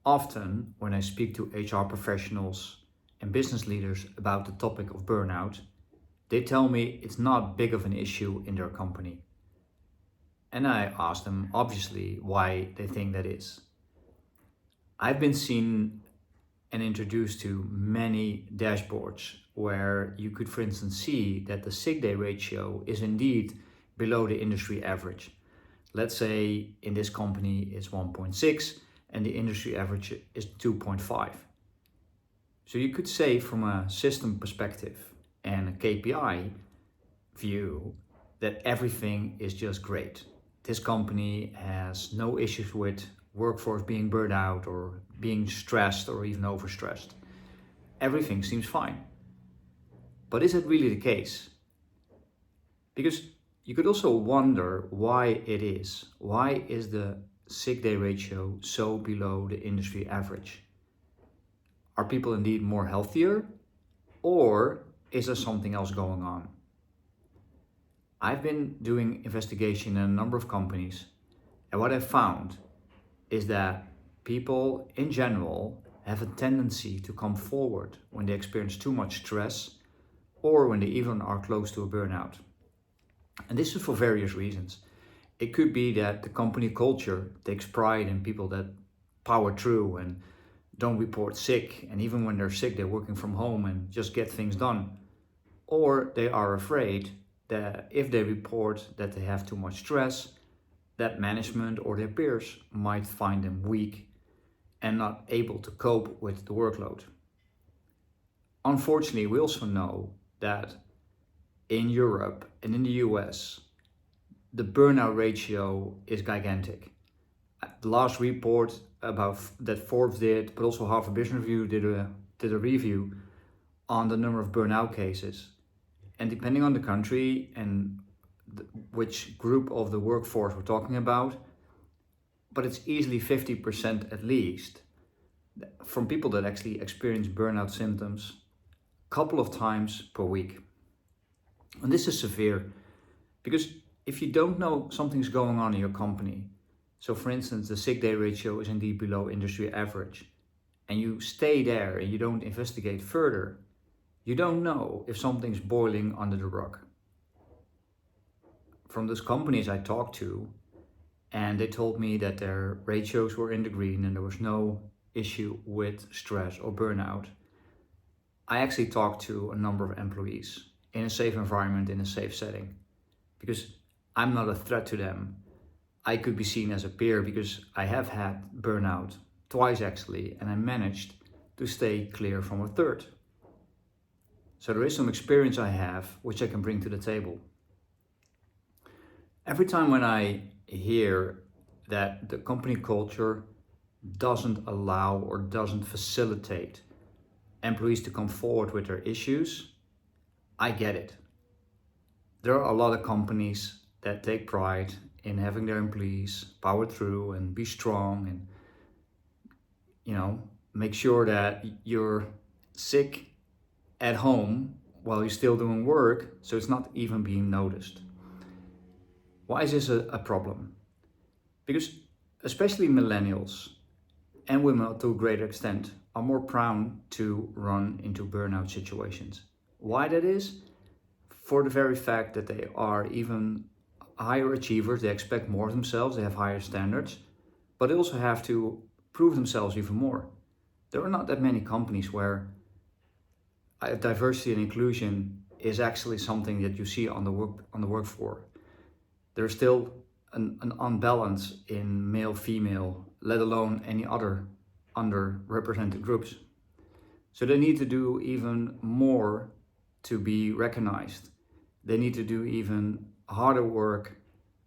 Often, when I speak to HR professionals and business leaders about the topic of burnout, they tell me it's not big of an issue in their company. And I ask them, obviously, why they think that is. I've been seen and introduced to many dashboards where you could, for instance, see that the sick day ratio is indeed below the industry average. Let's say in this company it's 1.6 and the industry average is 2.5. So you could say from a system perspective and a KPI view that everything is just great. This company has no issues with workforce being burned out or being stressed or even overstressed. Everything seems fine. But is it really the case? Because you could also wonder why it is. Why is the sick day ratio so below the industry average? Are people indeed more healthier, or is there something else going on? I've been doing investigation in a number of companies, and what I've found is that people in general have a tendency to come forward when they experience too much stress or when they even are close to a burnout. And this is for various reasons. It could be that the company culture takes pride in people that power through and don't report sick, and even when they're sick, they're working from home and just get things done. Or they are afraid that if they report that they have too much stress, that management or their peers might find them weak and not able to cope with the workload. Unfortunately, we also know that in Europe and in the US, the burnout ratio is gigantic. The last report about that Forbes did, but also Harvard Business Review did a review on the number of burnout cases. And depending on the country and which group of the workforce we're talking about, but it's easily 50% at least from people that actually experience burnout symptoms a couple of times per week. And this is severe because if you don't know something's going on in your company, so for instance, the sick day ratio is indeed below industry average, and you stay there and you don't investigate further, you don't know if something's boiling under the rug. From those companies I talked to, and they told me that their ratios were in the green and there was no issue with stress or burnout, I actually talked to a number of employees in a safe environment, in a safe setting, because I'm not a threat to them. I could be seen as a peer because I have had burnout twice actually, and I managed to stay clear from a third. So there is some experience I have which I can bring to the table. Every time when I hear that the company culture doesn't allow or doesn't facilitate employees to come forward with their issues, I get it. There are a lot of companies that take pride in having their employees power through and be strong and, make sure that you're sick at home while you're still doing work, so it's not even being noticed. Why is this a problem? Because especially millennials and women to a greater extent are more prone to run into burnout situations. Why that is? For the very fact that they are even higher achievers, they expect more of themselves, they have higher standards, but they also have to prove themselves even more. There are not that many companies where diversity and inclusion is actually something that you see on the work floor. There's still an unbalance in male, female, let alone any other underrepresented groups. So they need to do even more to be recognized. They need to do even harder work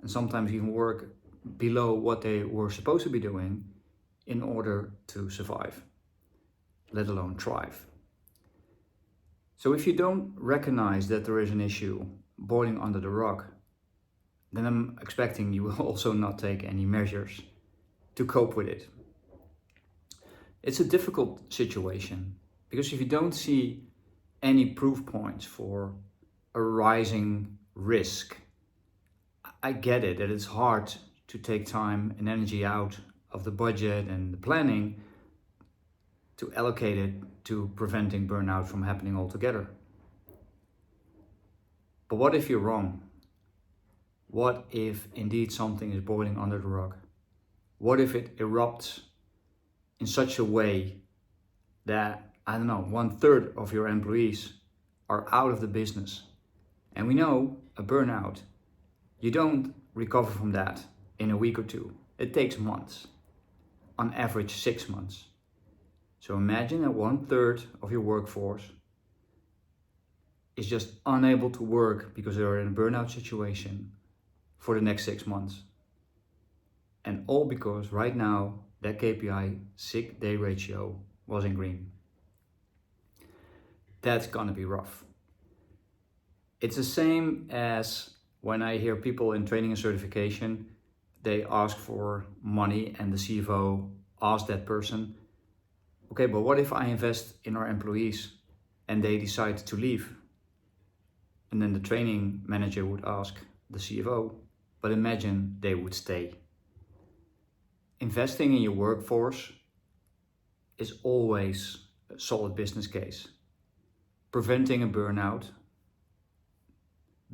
and sometimes even work below what they were supposed to be doing in order to survive, let alone thrive. So if you don't recognize that there is an issue boiling under the rug, then I'm expecting you will also not take any measures to cope with it. It's a difficult situation because if you don't see any proof points for a rising risk, I get it that it's hard to take time and energy out of the budget and the planning to allocate it to preventing burnout from happening altogether. But what if you're wrong? What if indeed something is boiling under the rug? What if it erupts in such a way that, I don't know, 1/3 of your employees are out of the business? And we know a burnout, you don't recover from that in a week or two. It takes months, on average 6 months. So imagine that 1/3 of your workforce is just unable to work because they're in a burnout situation for the next 6 months. And all because right now that KPI, sick day ratio, was in green. That's gonna be rough. It's the same as when I hear people in training and certification, they ask for money and the CFO asks that person, okay, but what if I invest in our employees and they decide to leave? And then the training manager would ask the CFO, but imagine they would stay. Investing in your workforce is always a solid business case. Preventing a burnout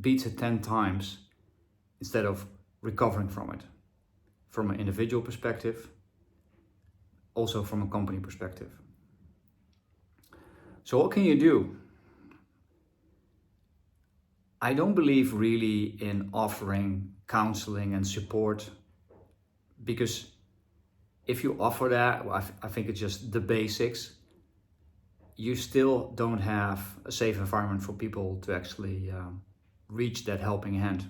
beats it 10 times instead of recovering from it. From an individual perspective, also from a company perspective. So what can you do? I don't believe really in offering counseling and support, because if you offer that, well, I think it's just the basics. You still don't have a safe environment for people to actually reach that helping hand.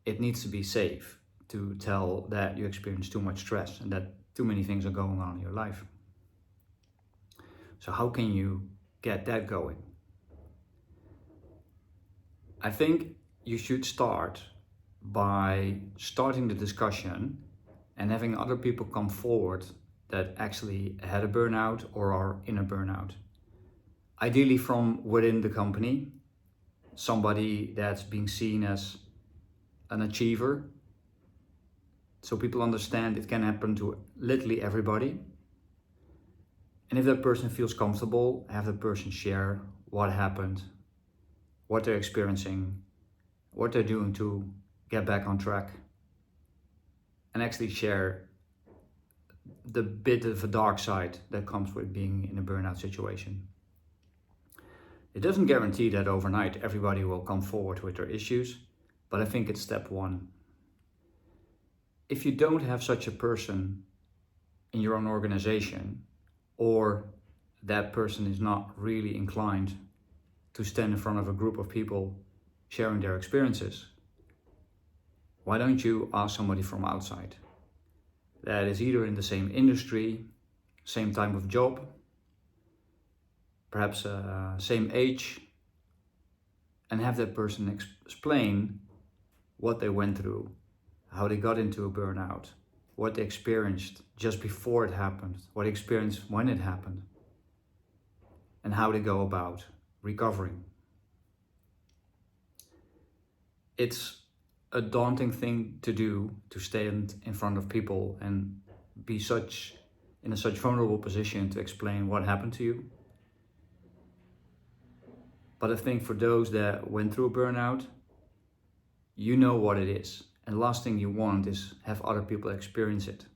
It needs to be safe to tell that you experience too much stress and that too many things are going on in your life. So how can you get that going? I think you should start by starting the discussion and having other people come forward that actually had a burnout or are in a burnout. Ideally from within the company, somebody that's being seen as an achiever. So people understand it can happen to literally everybody. And if that person feels comfortable, have the person share what happened, what they're experiencing, what they're doing to get back on track, and actually share the bit of a dark side that comes with being in a burnout situation. It doesn't guarantee that overnight everybody will come forward with their issues, but I think it's step one. If you don't have such a person in your own organization, or that person is not really inclined to stand in front of a group of people sharing their experiences, why don't you ask somebody from outside that is either in the same industry, same type of job, perhaps same age, and have that person explain what they went through, how they got into a burnout, what they experienced just before it happened, what they experienced when it happened, and how they go about recovering. It's a daunting thing to do, to stand in front of people and be in a such vulnerable position to explain what happened to you. But I think for those that went through a burnout, you know what it is. And the last thing you want is have other people experience it.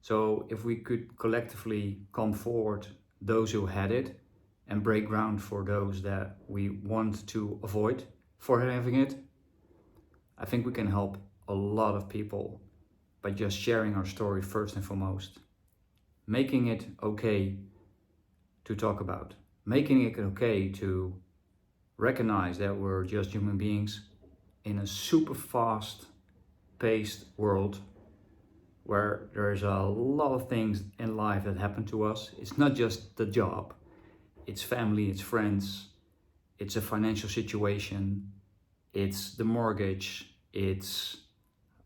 So if we could collectively come forward, those who had it, and break ground for those that we want to avoid for having it, I think we can help a lot of people by just sharing our story first and foremost. Making it okay to talk about. Making it okay to recognize that we're just human beings in a super fast paced world where there's a lot of things in life that happen to us. It's not just the job, it's family, it's friends, it's a financial situation, it's the mortgage, it's,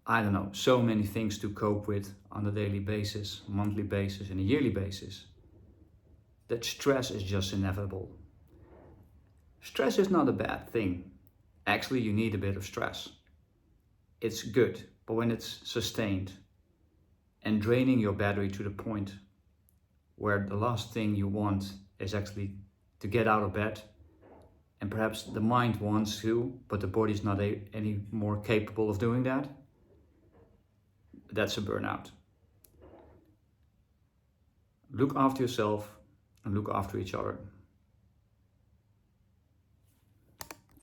I don't know, so many things to cope with on a daily basis, monthly basis, and a yearly basis. That stress is just inevitable. Stress is not a bad thing. Actually, you need a bit of stress. It's good, but when it's sustained and draining your battery to the point where the last thing you want is actually to get out of bed, and perhaps the mind wants to, but the body is not any more capable of doing that, that's a burnout. Look after yourself and look after each other.